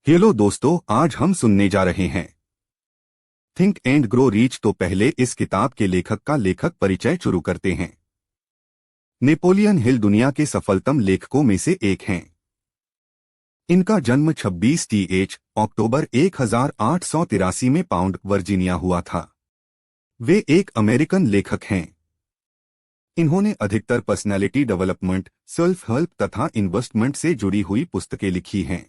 Hello दोस्तों, आज हम सुनने जा रहे हैं थिंक एंड ग्रो रिच। तो पहले इस किताब के लेखक का लेखक परिचय शुरू करते हैं। नेपोलियन हिल दुनिया के सफलतम लेखकों में से एक हैं। इनका जन्म 26 अक्टूबर 1883 में पाउंड वर्जीनिया हुआ था। वे एक अमेरिकन लेखक हैं। इन्होंने अधिकतर पर्सनैलिटी डेवलपमेंट, सेल्फ हेल्प तथा इन्वेस्टमेंट से जुड़ी हुई पुस्तकें लिखी हैं।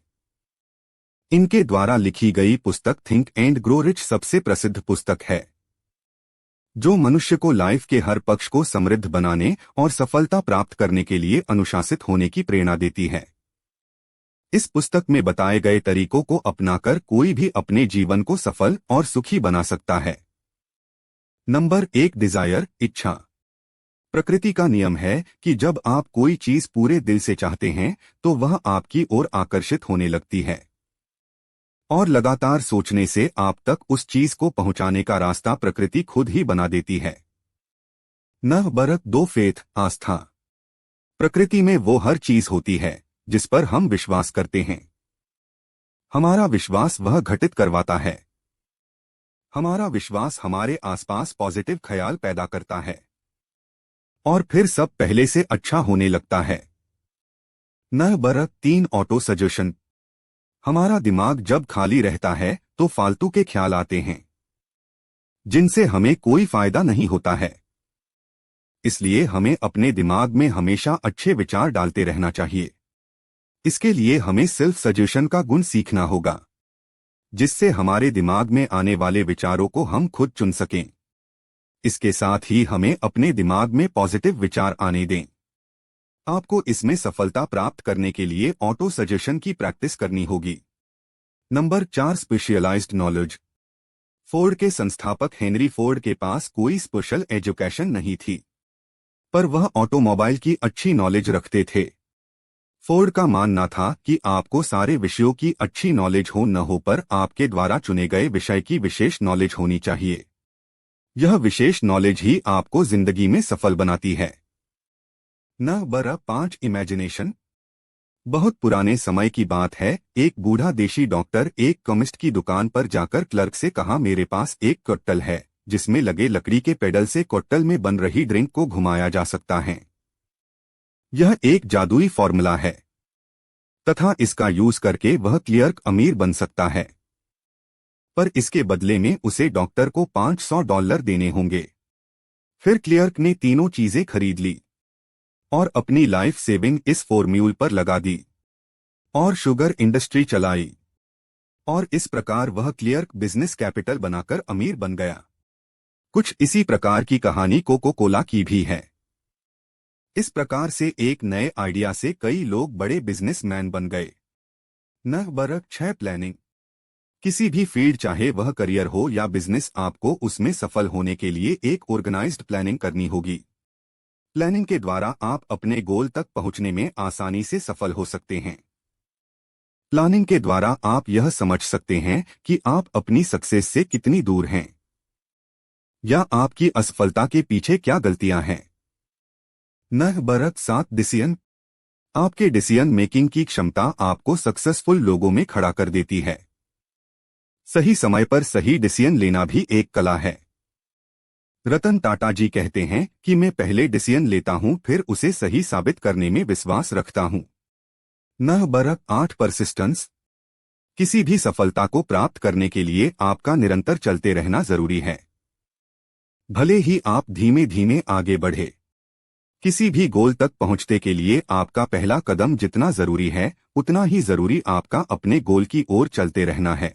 इनके द्वारा लिखी गई पुस्तक थिंक एंड ग्रो रिच सबसे प्रसिद्ध पुस्तक है, जो मनुष्य को लाइफ के हर पक्ष को समृद्ध बनाने और सफलता प्राप्त करने के लिए अनुशासित होने की प्रेरणा देती है। इस पुस्तक में बताए गए तरीकों को अपनाकर कोई भी अपने जीवन को सफल और सुखी बना सकता है। नंबर 1, डिजायर, इच्छा। प्रकृति का नियम है कि जब आप कोई चीज पूरे दिल से चाहते हैं तो वह आपकी ओर आकर्षित होने लगती है, और लगातार सोचने से आप तक उस चीज को पहुंचाने का रास्ता प्रकृति खुद ही बना देती है। नंबर 2, फेथ, आस्था। प्रकृति में वो हर चीज होती है जिस पर हम विश्वास करते हैं। हमारा विश्वास वह घटित करवाता है। हमारा विश्वास हमारे आसपास पॉजिटिव ख्याल पैदा करता है और फिर सब पहले से अच्छा होने लगता है। Number 3, auto suggestion. हमारा दिमाग जब खाली रहता है तो फालतू के ख्याल आते हैं जिनसे हमें कोई फायदा नहीं होता है। इसलिए हमें अपने दिमाग में हमेशा अच्छे विचार डालते रहना चाहिए। इसके लिए हमें सेल्फ सजेशन का गुण सीखना होगा, जिससे हमारे दिमाग में आने वाले विचारों को हम खुद चुन सकें। इसके साथ ही हमें अपने दिमाग में पॉजिटिव विचार आने दें। आपको इसमें सफलता प्राप्त करने के लिए ऑटो सजेशन की प्रैक्टिस करनी होगी। Number 4, specialised knowledge. फोर्ड के संस्थापक हेनरी फोर्ड के पास कोई स्पेशल एजुकेशन नहीं थी, पर वह ऑटोमोबाइल की अच्छी नॉलेज रखते थे। फोर्ड का मानना था कि आपको सारे विषयों की अच्छी नॉलेज हो न हो, पर आपके द्वारा चुने गए विषय की विशेष नॉलेज होनी चाहिए। यह विशेष नॉलेज ही आपको जिंदगी में सफल बनाती है। Number 5, imagination. बहुत पुराने समय की बात है। एक बूढ़ा देशी डॉक्टर एक केमिस्ट की दुकान पर जाकर क्लर्क से कहा, मेरे पास एक कोट्टल है जिसमें लगे लकड़ी के पेडल से कोट्टल में बन रही ड्रिंक को घुमाया जा सकता है। यह एक जादुई फॉर्मूला है तथा इसका यूज करके वह क्लर्क अमीर बन सकता है, पर इसके बदले में उसे डॉक्टर को $500 देने होंगे। फिर क्लर्क ने तीनों चीजें खरीद ली और अपनी लाइफ सेविंग इस फॉर्म्यूल पर लगा दी और शुगर इंडस्ट्री चलाई, और इस प्रकार वह क्लर्क बिजनेस कैपिटल बनाकर अमीर बन गया। कुछ इसी प्रकार की कहानी कोको कोला की भी है। इस प्रकार से एक नए आइडिया से कई लोग बड़े बिजनेसमैन बन गए। Number 6, planning. किसी भी फील्ड, चाहे वह करियर हो या बिजनेस, आपको उसमें सफल होने के लिए एक ऑर्गेनाइज्ड प्लानिंग करनी होगी। प्लानिंग के द्वारा आप अपने गोल तक पहुंचने में आसानी से सफल हो सकते हैं। प्लानिंग के द्वारा आप यह समझ सकते हैं कि आप अपनी सक्सेस से कितनी दूर हैं या आपकी असफलता के पीछे क्या गलतियां हैं। Number 7, decision. आपके डिसीजन मेकिंग की क्षमता आपको सक्सेसफुल लोगों में खड़ा कर देती है। सही समय पर सही डिसीजन लेना भी एक कला है। रतन टाटा जी कहते हैं कि मैं पहले डिसीजन लेता हूं, फिर उसे सही साबित करने में विश्वास रखता हूं। Number 8, persistence. किसी भी सफलता को प्राप्त करने के लिए आपका निरंतर चलते रहना जरूरी है। भले ही आप धीमे धीमे आगे बढ़े, किसी भी गोल तक पहुंचने के लिए आपका पहला कदम जितना जरूरी है, उतना ही जरूरी आपका अपने गोल की ओर चलते रहना है।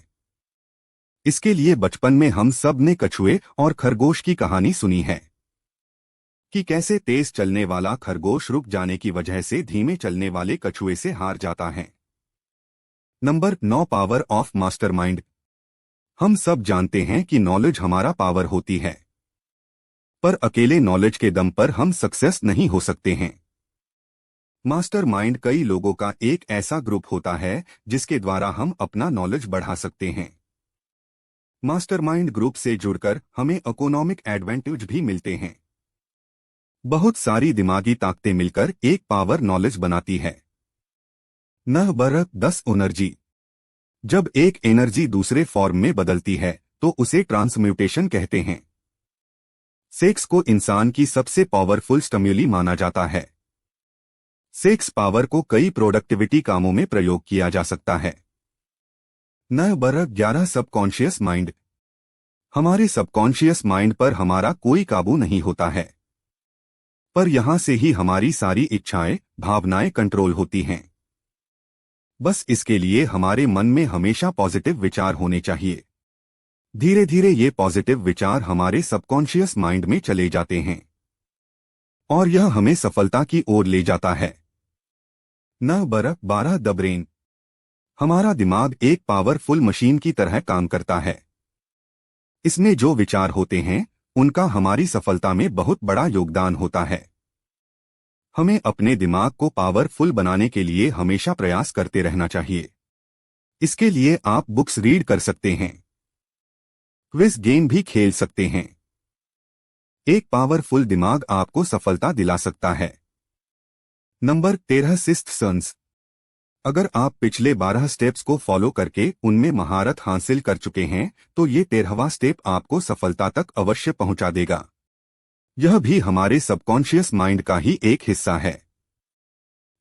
इसके लिए बचपन में हम सब ने कछुए और खरगोश की कहानी सुनी है कि कैसे तेज चलने वाला खरगोश रुक जाने की वजह से धीमे चलने वाले कछुए से हार जाता है। Number 9, power of mastermind. हम सब जानते हैं कि नॉलेज हमारा पावर होती है, पर अकेले नॉलेज के दम पर हम सक्सेस नहीं हो सकते हैं। मास्टरमाइंड कई लोगों का एक ऐसा ग्रुप होता है जिसके द्वारा हम अपना नॉलेज बढ़ा सकते हैं। मास्टरमाइंड ग्रुप से जुड़कर हमें इकोनॉमिक एडवांटेज भी मिलते हैं। बहुत सारी दिमागी ताकतें मिलकर एक पावर नॉलेज बनाती है। Number 10, energy. जब एक एनर्जी दूसरे फॉर्म में बदलती है तो उसे ट्रांसम्यूटेशन कहते हैं। सेक्स को इंसान की सबसे पावरफुल स्टिम्युली माना जाता है। सेक्स पावर को कई प्रोडक्टिविटी कामों में प्रयोग किया जा सकता है। Number 11 subconscious mind. हमारे सबकॉन्शियस माइंड पर हमारा कोई काबू नहीं होता है, पर यहां से ही हमारी सारी इच्छाएं, भावनाएं कंट्रोल होती हैं। बस इसके लिए हमारे मन में हमेशा पॉजिटिव विचार होने चाहिए। धीरे धीरे ये पॉजिटिव विचार हमारे सबकॉन्शियस माइंड में चले जाते हैं और यह हमें सफलता की ओर ले जाता है। Number 12 the brain. हमारा दिमाग एक पावरफुल मशीन की तरह काम करता है। इसमें जो विचार होते हैं उनका हमारी सफलता में बहुत बड़ा योगदान होता है। हमें अपने दिमाग को पावरफुल बनाने के लिए हमेशा प्रयास करते रहना चाहिए। इसके लिए आप बुक्स रीड कर सकते हैं, क्विज गेम भी खेल सकते हैं। एक पावरफुल दिमाग आपको सफलता दिला सकता है। Number 13 sixth sense. अगर आप पिछले 12 स्टेप्स को फॉलो करके उनमें महारत हासिल कर चुके हैं तो ये 13वां स्टेप आपको सफलता तक अवश्य पहुंचा देगा। यह भी हमारे सबकॉन्शियस माइंड का ही एक हिस्सा है।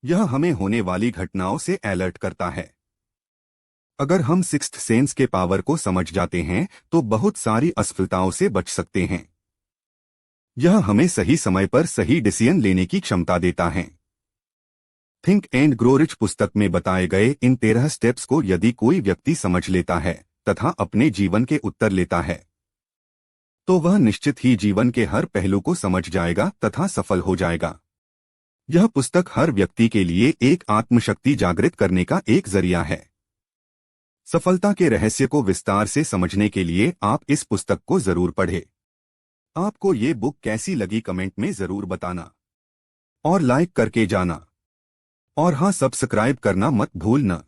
यह हमें होने वाली घटनाओं से अलर्ट करता है। अगर हम सिक्स्थ सेंस के पावर को समझ जाते हैं तो बहुत सारी असफलताओं से बच सकते हैं। यह हमें सही समय पर सही डिसीजन लेने की क्षमता देता है। थिंक एंड ग्रो रिच पुस्तक में बताए गए इन 13 स्टेप्स को यदि कोई व्यक्ति समझ लेता है तथा अपने जीवन के उत्तर लेता है तो वह निश्चित ही जीवन के हर पहलू को समझ जाएगा तथा सफल हो जाएगा। यह पुस्तक हर व्यक्ति के लिए एक आत्मशक्ति जागृत करने का एक जरिया है। सफलता के रहस्य को विस्तार से समझने के लिए आप इस पुस्तक को जरूर पढ़ें। आपको ये बुक कैसी लगी कमेंट में जरूर बताना और लाइक करके जाना। और हाँ, सब्सक्राइब करना मत भूलना।